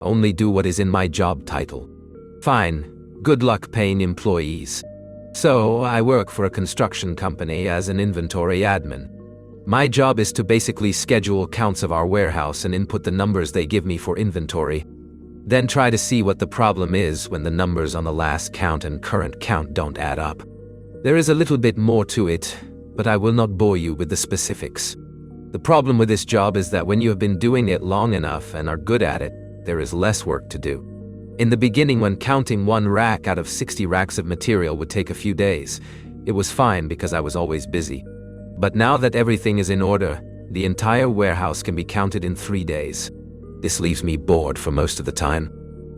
Only do what is in my job title. Fine, good luck paying employees. So, I work for a construction company as an inventory admin. My job is to basically schedule counts of our warehouse and input the numbers they give me for inventory. Then try to see what the problem is when the numbers on the last count and current count don't add up. There is a little bit more to it, but I will not bore you with the specifics. The problem with this job is that when you have been doing it long enough and are good at it, there is less work to do. In the beginning, when counting one rack out of 60 racks of material would take a few days, it was fine because I was always busy. But now that everything is in order, the entire warehouse can be counted in 3 days. This leaves me bored for most of the time.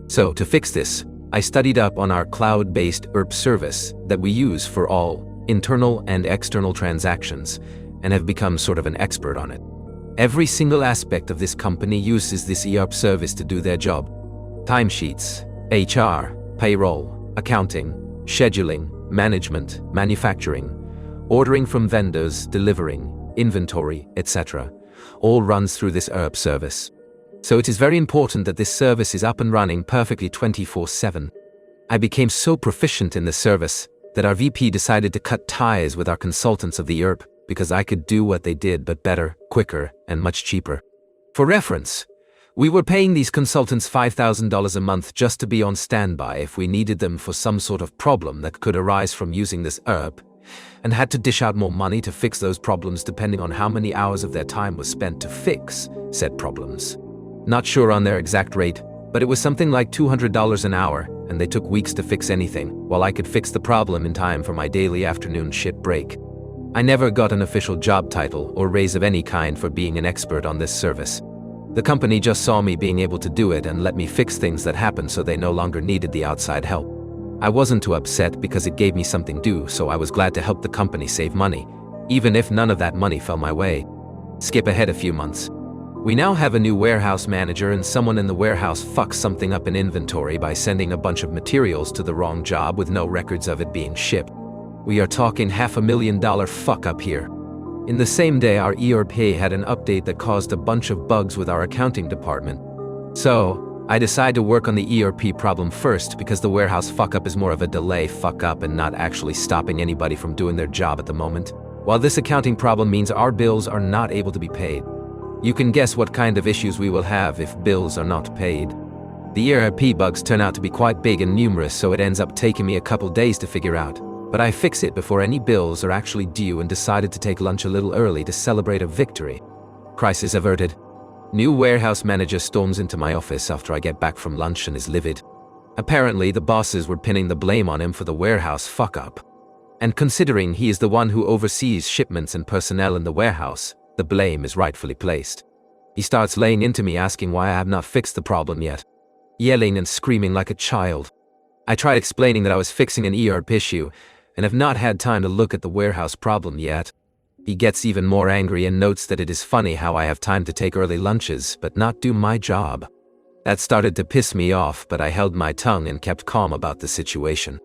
So, to fix this, I studied up on our cloud-based ERP service that we use for all internal and external transactions, and have become sort of an expert on it. Every single aspect of this company uses this ERP service to do their job. Timesheets, HR, payroll, accounting, scheduling, management, manufacturing, ordering from vendors, delivering, inventory, etc. all runs through this ERP service. So it is very important that this service is up and running perfectly 24/7. I became so proficient in the service that our VP decided to cut ties with our consultants of the ERP because I could do what they did but better, quicker, and much cheaper. For reference, we were paying these consultants $5,000 a month just to be on standby if we needed them for some sort of problem that could arise from using this ERP, and had to dish out more money to fix those problems depending on how many hours of their time was spent to fix said problems. Not sure on their exact rate, but it was something like $200 an hour, and they took weeks to fix anything, while I could fix the problem in time for my daily afternoon shit break. I never got an official job title or raise of any kind for being an expert on this service. The company just saw me being able to do it and let me fix things that happened, so they no longer needed the outside help. I wasn't too upset because it gave me something due, so I was glad to help the company save money, even if none of that money fell my way. Skip ahead a few months. We now have a new warehouse manager, and someone in the warehouse fucks something up in inventory by sending a bunch of materials to the wrong job with no records of it being shipped. We are talking $500,000 fuck up here. In the same day, our ERP had an update that caused a bunch of bugs with our accounting department. So, I decided to work on the ERP problem first because the warehouse fuck up is more of a delay fuck up and not actually stopping anybody from doing their job at the moment, while this accounting problem means our bills are not able to be paid. You can guess what kind of issues we will have if bills are not paid. The ERP bugs turn out to be quite big and numerous, so it ends up taking me a couple days to figure out. But I fix it before any bills are actually due and decided to take lunch a little early to celebrate a victory. Crisis averted. New warehouse manager storms into my office after I get back from lunch and is livid. Apparently, the bosses were pinning the blame on him for the warehouse fuck-up. And considering he is the one who oversees shipments and personnel in the warehouse, the blame is rightfully placed. He starts laying into me asking why I have not fixed the problem yet, yelling and screaming like a child. I tried explaining that I was fixing an ERP issue and have not had time to look at the warehouse problem yet. He gets even more angry and notes that it is funny how I have time to take early lunches but not do my job. That started to piss me off, but I held my tongue and kept calm about the situation.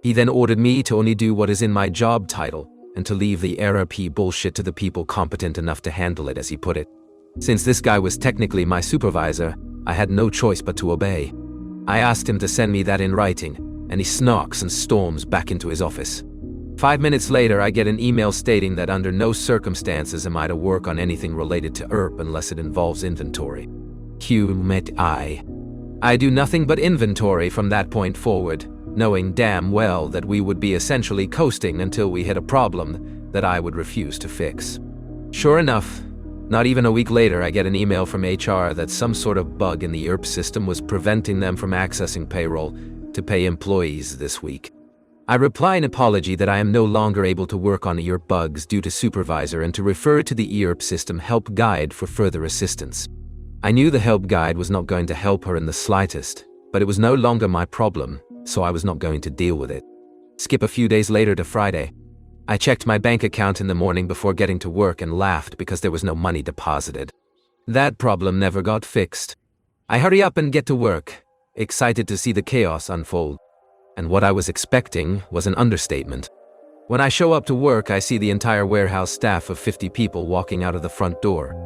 He then ordered me to only do what is in my job title and to leave the ERP bullshit to the people competent enough to handle it, as he put it. Since this guy was technically my supervisor, I had no choice but to obey. I asked him to send me that in writing, and he snarks and storms back into his office. 5 minutes later, I get an email stating that under no circumstances am I to work on anything related to ERP unless it involves inventory. I do nothing but inventory from that point forward, knowing damn well that we would be essentially coasting until we hit a problem that I would refuse to fix. Sure enough, not even a week later, I get an email from HR that some sort of bug in the ERP system was preventing them from accessing payroll to pay employees this week. I reply an apology that I am no longer able to work on ERP bugs due to supervisor and to refer to the ERP system help guide for further assistance. I knew the help guide was not going to help her in the slightest, but it was no longer my problem, so I was not going to deal with it. Skip a few days later to Friday. I checked my bank account in the morning before getting to work and laughed because there was no money deposited. That problem never got fixed. I hurry up and get to work, excited to see the chaos unfold. And what I was expecting was an understatement. When I show up to work, I see the entire warehouse staff of 50 people walking out of the front door.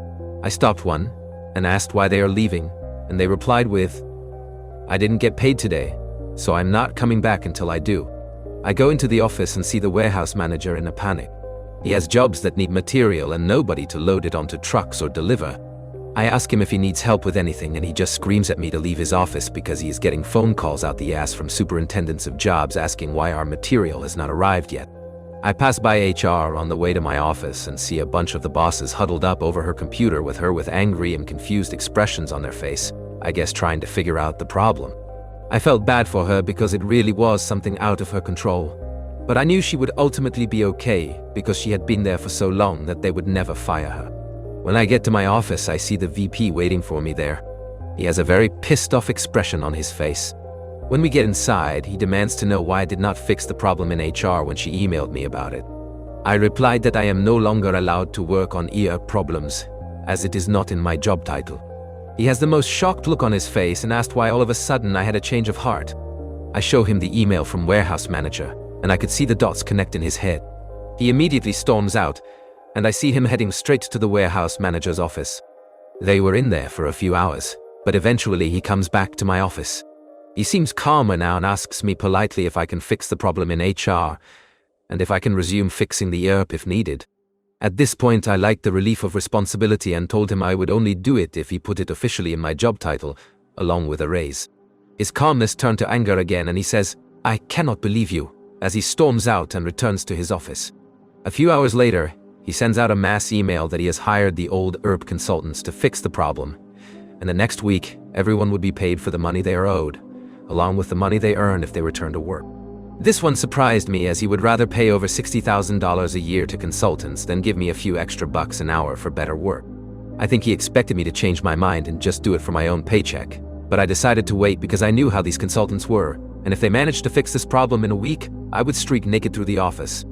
I stopped one and asked why they are leaving, and they replied with, I didn't get paid today, so I'm not coming back until I do. I go into the office and see the warehouse manager in a panic. He has jobs that need material and nobody to load it onto trucks or deliver. I ask him if he needs help with anything and he just screams at me to leave his office because he is getting phone calls out the ass from superintendents of jobs asking why our material has not arrived yet. I pass by HR on the way to my office and see a bunch of the bosses huddled up over her computer with her with angry and confused expressions on their face, I guess trying to figure out the problem. I felt bad for her because it really was something out of her control. But I knew she would ultimately be okay because she had been there for so long that they would never fire her. When I get to my office, I see the VP waiting for me there. He has a very pissed off expression on his face. When we get inside, he demands to know why I did not fix the problem in HR when she emailed me about it. I replied that I am no longer allowed to work on ER problems, as it is not in my job title. He has the most shocked look on his face and asked why all of a sudden I had a change of heart. I show him the email from warehouse manager, and I could see the dots connect in his head. He immediately storms out, and I see him heading straight to the warehouse manager's office. They were in there for a few hours, but eventually he comes back to my office. He seems calmer now and asks me politely if I can fix the problem in HR, and if I can resume fixing the ERP if needed. At this point, I liked the relief of responsibility and told him I would only do it if he put it officially in my job title, along with a raise. His calmness turned to anger again and he says, "I cannot believe you," as he storms out and returns to his office. A few hours later, he sends out a mass email that he has hired the old ERP consultants to fix the problem, and the next week, everyone would be paid for the money they are owed, along with the money they earned if they return to work. This one surprised me as he would rather pay over $60,000 a year to consultants than give me a few extra bucks an hour for better work. I think he expected me to change my mind and just do it for my own paycheck, but I decided to wait because I knew how these consultants were, and if they managed to fix this problem in a week, I would streak naked through the office.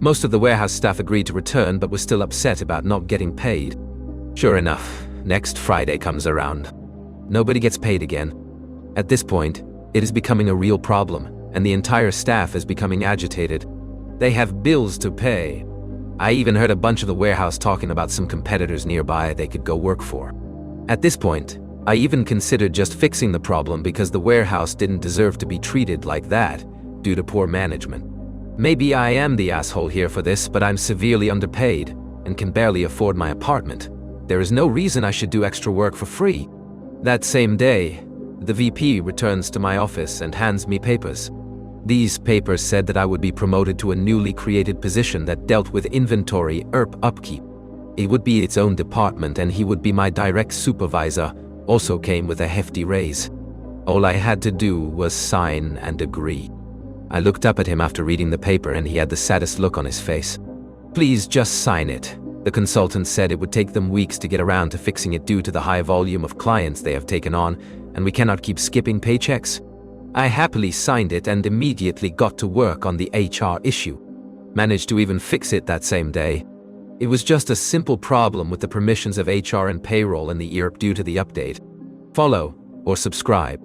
Most of the warehouse staff agreed to return but was still upset about not getting paid. Sure enough, next Friday comes around. Nobody gets paid again. At this point, it is becoming a real problem, and the entire staff is becoming agitated. They have bills to pay. I even heard a bunch of the warehouse talking about some competitors nearby they could go work for. At this point, I even considered just fixing the problem because the warehouse didn't deserve to be treated like that due to poor management. Maybe I am the asshole here for this, but I'm severely underpaid and can barely afford my apartment. There is no reason I should do extra work for free. That same day, the VP returns to my office and hands me papers. These papers said that I would be promoted to a newly created position that dealt with inventory ERP upkeep. It would be its own department and he would be my direct supervisor, also came with a hefty raise. All I had to do was sign and agree. I looked up at him after reading the paper and he had the saddest look on his face. "Please just sign it." The consultant said it would take them weeks to get around to fixing it due to the high volume of clients they have taken on, and we cannot keep skipping paychecks. I happily signed it and immediately got to work on the HR issue. Managed to even fix it that same day. It was just a simple problem with the permissions of HR and payroll and the ERP due to the update. Follow or subscribe.